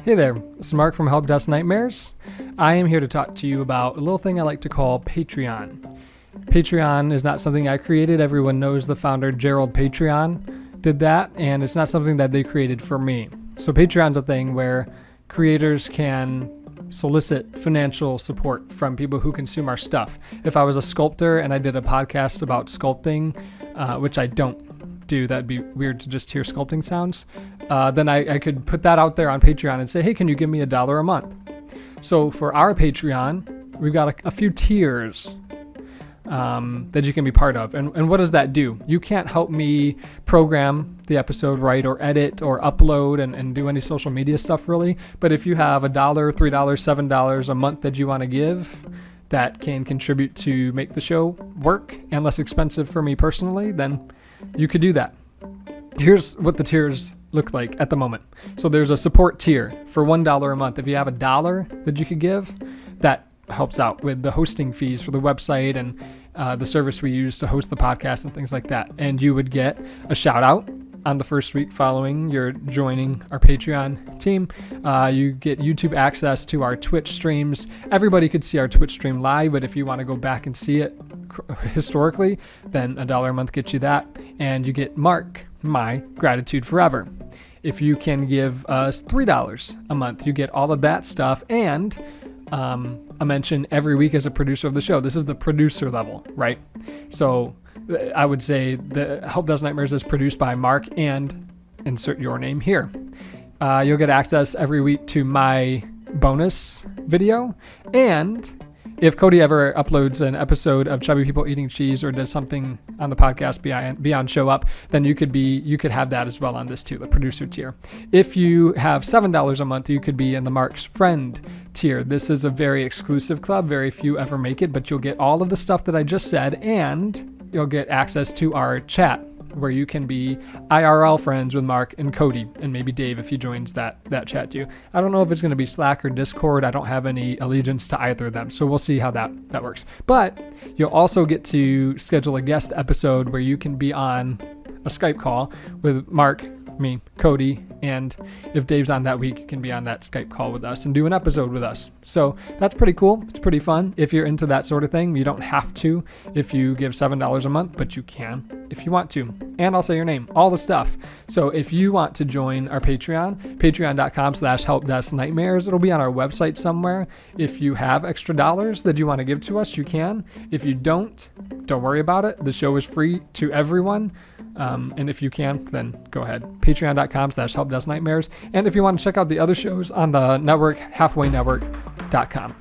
Hey there, this is Mark from Help Desk Nightmares. I am here to talk to you about a little thing I like to call Patreon. Patreon is not something I created. Everyone knows the founder, Gerald Patreon, did that, and it's not something that they created for me. So Patreon's a thing where creators can solicit financial support from people who consume our stuff. If I was a sculptor and I did a podcast about sculpting, which I don't do, that'd be weird to just hear sculpting sounds, then I could put that out there on Patreon and say, hey, can you give me $1 a month? So for our Patreon, we've got a few tiers that you can be part of. And what does that do? You can't help me program the episode right or edit or upload and do any social media stuff really. But if you have $1, $3, $7 a month that you want to give that can contribute to make the show work and less expensive for me personally, then you could do that. Here's what the tiers look like at the moment. So there's a support tier for $1 a month. If you have $1 that you could give, that helps out with the hosting fees for the website and the service we use to host the podcast and things like that. And you would get a shout out on the first week following your joining our Patreon team. You get YouTube access to our Twitch streams. Everybody could see our Twitch stream live, but if you want to go back and see it historically, then $1 a month gets you that. And you get Mark, my gratitude forever. If you can give us $3 a month, you get all of that stuff and a mention every week as a producer of the show. This is the producer level, right? So I would say the Help Desk Nightmares is produced by Mark and insert your name here. You'll get access every week to my bonus video. And if Cody ever uploads an episode of Chubby People Eating Cheese or does something on the podcast beyond Show Up, then you could have that as well on this too, the producer tier. If you have $7 a month, you could be in the Mark's Friend tier. This is a very exclusive club. Very few ever make it, but you'll get all of the stuff that I just said, and you'll get access to our chat where you can be IRL friends with Mark and Cody and maybe Dave if he joins that chat too. I don't know if it's going to be Slack or Discord. I don't have any allegiance to either of them, so we'll see how that works. But you'll also get to schedule a guest episode where you can be on a Skype call with Mark, me, Cody, and if Dave's on that week, you can be on that Skype call with us and do an episode with us. So that's pretty cool. It's pretty fun. If you're into that sort of thing, you don't have to if you give $7 a month, but you can if you want to. And I'll say your name, all the stuff. So if you want to join our Patreon, patreon.com/helpdesknightmares, it'll be on our website somewhere. If you have extra dollars that you want to give to us, you can. If you don't worry about it. The show is free to everyone. And if you can, then go ahead. Patreon.com/helpdesknightmares. And if you want to check out the other shows on the network, halfwaynetwork.com.